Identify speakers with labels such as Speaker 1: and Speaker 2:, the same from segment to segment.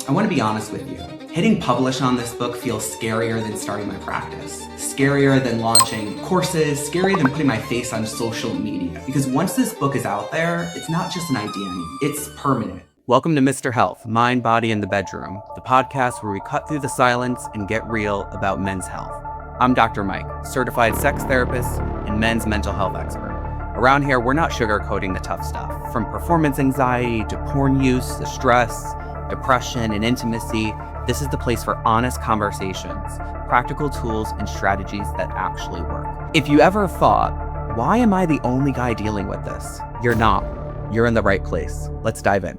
Speaker 1: I want to be honest with you. Hitting publish on this book feels scarier than starting my practice. Scarier than launching courses, scarier than putting my face on social media. Because once this book is out there, it's not just an idea anymore. It's permanent. Welcome to Mr. Health, Mind, Body, and the Bedroom, the podcast where we cut through the silence and get real about men's health. I'm Dr. Mike, certified sex therapist and men's mental health expert. Around here, we're not sugarcoating the tough stuff. From performance anxiety to porn use to stress, depression, and intimacy, this is the place for honest conversations, practical tools, and strategies that actually work. If you ever thought, why am I the only guy dealing with this? You're not. You're in the right place. Let's dive in.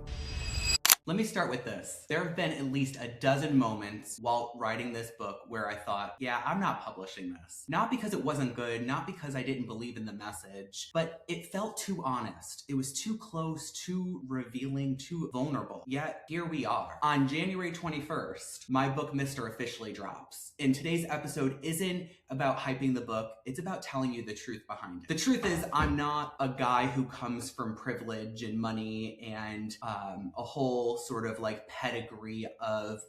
Speaker 1: Let me start with this. There have been at least a dozen moments while writing this book where I thought, yeah, I'm not publishing this. Not because it wasn't good, not because I didn't believe in the message, but it felt too honest. It was too close, too revealing, too vulnerable. Yet here we are. On January 21st, my book, Mr. officially drops. And today's episode isn't about hyping the book. It's about telling you the truth behind it. The truth is, I'm not a guy who comes from privilege and money and a whole sort of like pedigree of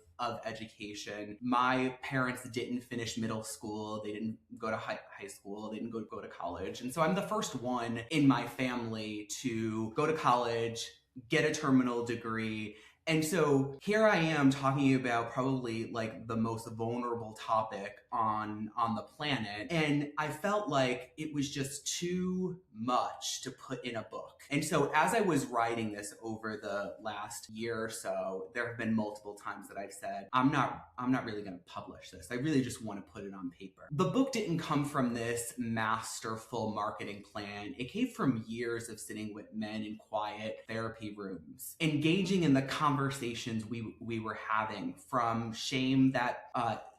Speaker 1: education. My parents didn't finish middle school. They didn't go to high school. They didn't go to college. And so I'm the first one in my family to go to college, get a terminal degree. And so here I am talking about probably like the most vulnerable topic on the planet. And I felt like it was just too much to put in a book. And so as I was writing this over the last year or so, there have been multiple times that I've said, I'm not really going to publish this. I really just want to put it on paper. The book didn't come from this masterful marketing plan. It came from years of sitting with men in quiet therapy rooms, engaging in the conversations we were having, from shame that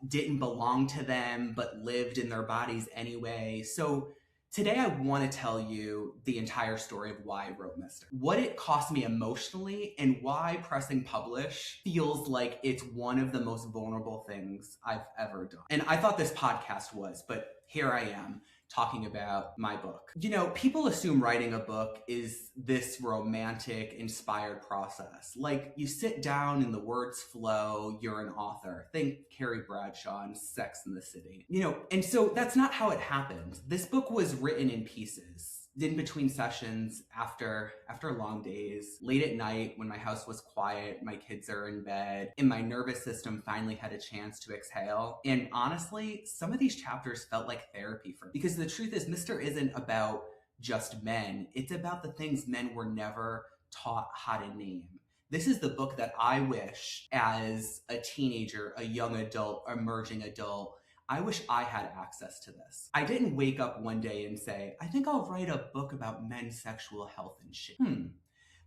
Speaker 1: didn't belong to them but lived in their bodies anyway. So today I want to tell you the entire story of why I wrote Mr., what it cost me emotionally, and why pressing publish feels like it's one of the most vulnerable things I've ever done. And I thought this podcast was, but here I am talking about my book. You know, people assume writing a book is this romantic, inspired process. Like you sit down and the words flow, you're an author. Think Carrie Bradshaw and Sex and the City. You know, and so that's not how it happened. This book was written in pieces, in between sessions, after long days, late at night when my house was quiet, my kids are in bed, and my nervous system finally had a chance to exhale. And honestly, some of these chapters felt like therapy for me, because the truth is, Mr. isn't about just men. It's about the things men were never taught how to name. This is the book that I wish, as a teenager, a young adult, emerging adult, I wish I had access to this. I didn't wake up one day and say, I think I'll write a book about men's sexual health and shit.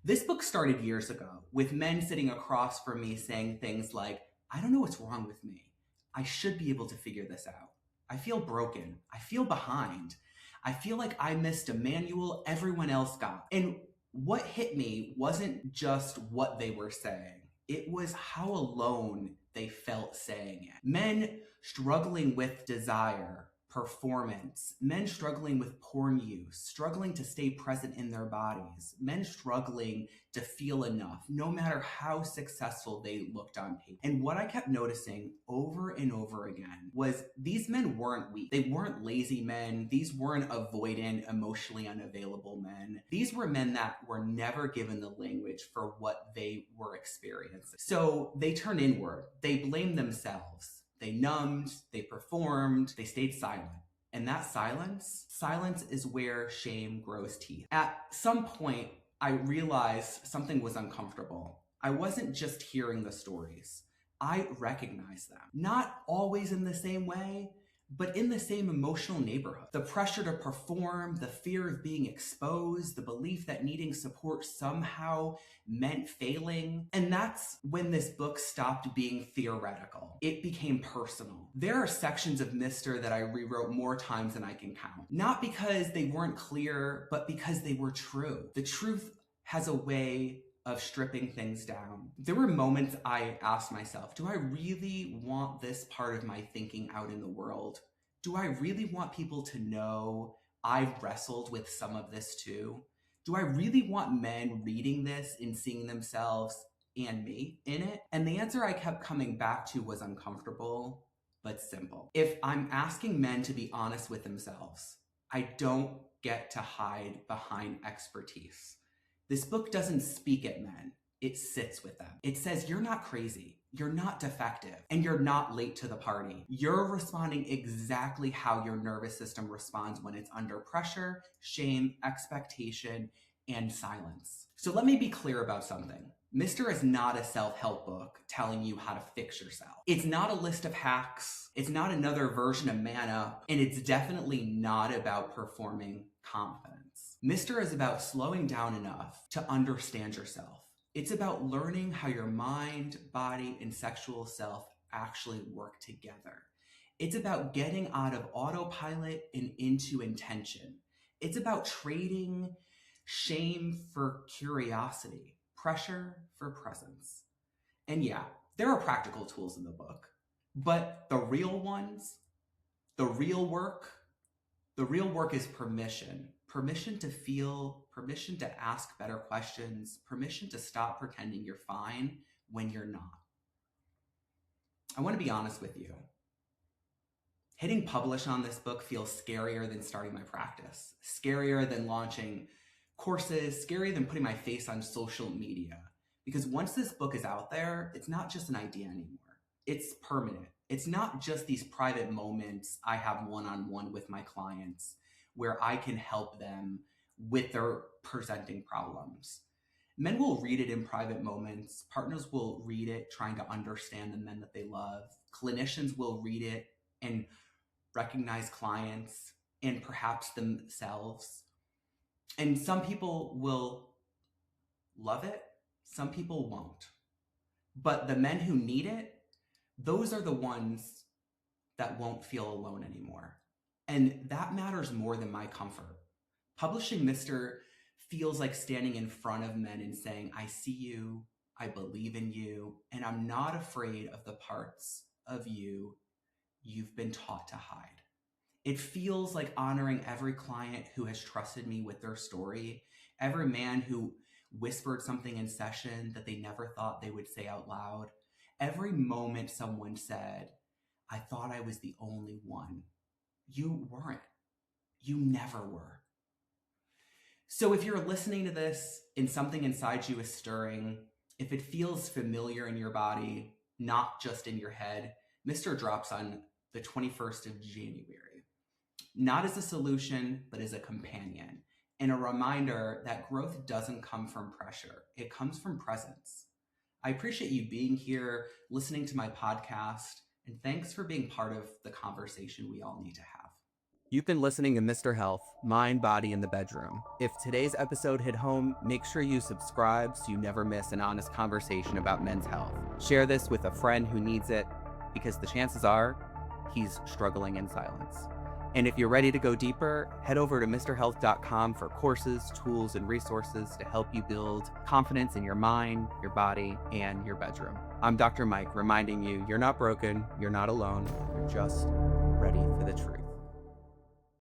Speaker 1: This book started years ago with men sitting across from me saying things like, I don't know what's wrong with me. I should be able to figure this out. I feel broken. I feel behind. I feel like I missed a manual everyone else got. And what hit me wasn't just what they were saying. It was how alone they felt saying it. Men struggling with desire, performance, men struggling with porn use, struggling to stay present in their bodies, men struggling to feel enough, no matter how successful they looked on paper. And what I kept noticing over and over again was these men weren't weak. They weren't lazy men. These weren't avoidant, emotionally unavailable men. These were men that were never given the language for what they were experiencing. So they turned inward. They blamed themselves. They numbed, they performed, they stayed silent. And that silence is where shame grows teeth. At some point, I realized something was uncomfortable. I wasn't just hearing the stories. I recognized them. Not always in the same way, but in the same emotional neighborhood. The pressure to perform, the fear of being exposed, the belief that needing support somehow meant failing. And that's when this book stopped being theoretical. It became personal. There are sections of Mr. that I rewrote more times than I can count. Not because they weren't clear, but because they were true. The truth has a way of stripping things down. There were moments I asked myself, do I really want this part of my thinking out in the world? Do I really want people to know I've wrestled with some of this too? Do I really want men reading this and seeing themselves and me in it? And the answer I kept coming back to was uncomfortable, but simple. If I'm asking men to be honest with themselves, I don't get to hide behind expertise. This book doesn't speak at men. It sits with them. It says, you're not crazy, you're not defective, and you're not late to the party. You're responding exactly how your nervous system responds when it's under pressure, shame, expectation, and silence. So let me be clear about something. Mr. is not a self-help book telling you how to fix yourself. It's not a list of hacks. It's not another version of Man Up, and it's definitely not about performing confidence. Mr. is about slowing down enough to understand yourself. It's about learning how your mind, body, and sexual self actually work together. It's about getting out of autopilot and into intention. It's about trading shame for curiosity, pressure for presence. And yeah, there are practical tools in the book, but the real ones, the real work is permission. Permission to feel, permission to ask better questions, permission to stop pretending you're fine when you're not. I want to be honest with you. Hitting publish on this book feels scarier than starting my practice, scarier than launching courses, scarier than putting my face on social media. Because once this book is out there, it's not just an idea anymore. It's permanent. It's not just these private moments I have one-on-one with my clients where I can help them with their presenting problems. Men will read it in private moments. Partners will read it trying to understand the men that they love. Clinicians will read it and recognize clients and perhaps themselves. And some people will love it. Some people won't. But the men who need it, those are the ones that won't feel alone anymore. And that matters more than my comfort. Publishing Mr. feels like standing in front of men and saying, I see you, I believe in you, and I'm not afraid of the parts of you you've been taught to hide. It feels like honoring every client who has trusted me with their story, every man who whispered something in session that they never thought they would say out loud, every moment someone said, I thought I was the only one. You weren't. You never were. So if you're listening to this and something inside you is stirring, if it feels familiar in your body, not just in your head, Mr. drops on the 21st of January. Not as a solution, but as a companion. And a reminder that growth doesn't come from pressure. It comes from presence. I appreciate you being here, listening to my podcast, and thanks for being part of the conversation we all need to have. You've been listening to Mr. Health, Mind, Body in the Bedroom. If today's episode hit home, make sure you subscribe so you never miss an honest conversation about men's health. Share this with a friend who needs it, because the chances are he's struggling in silence. And if you're ready to go deeper, head over to MrHealth.com for courses, tools, and resources to help you build confidence in your mind, your body, and your bedroom. I'm Dr. Mike, reminding you, you're not broken, you're not alone, you're just ready for the truth.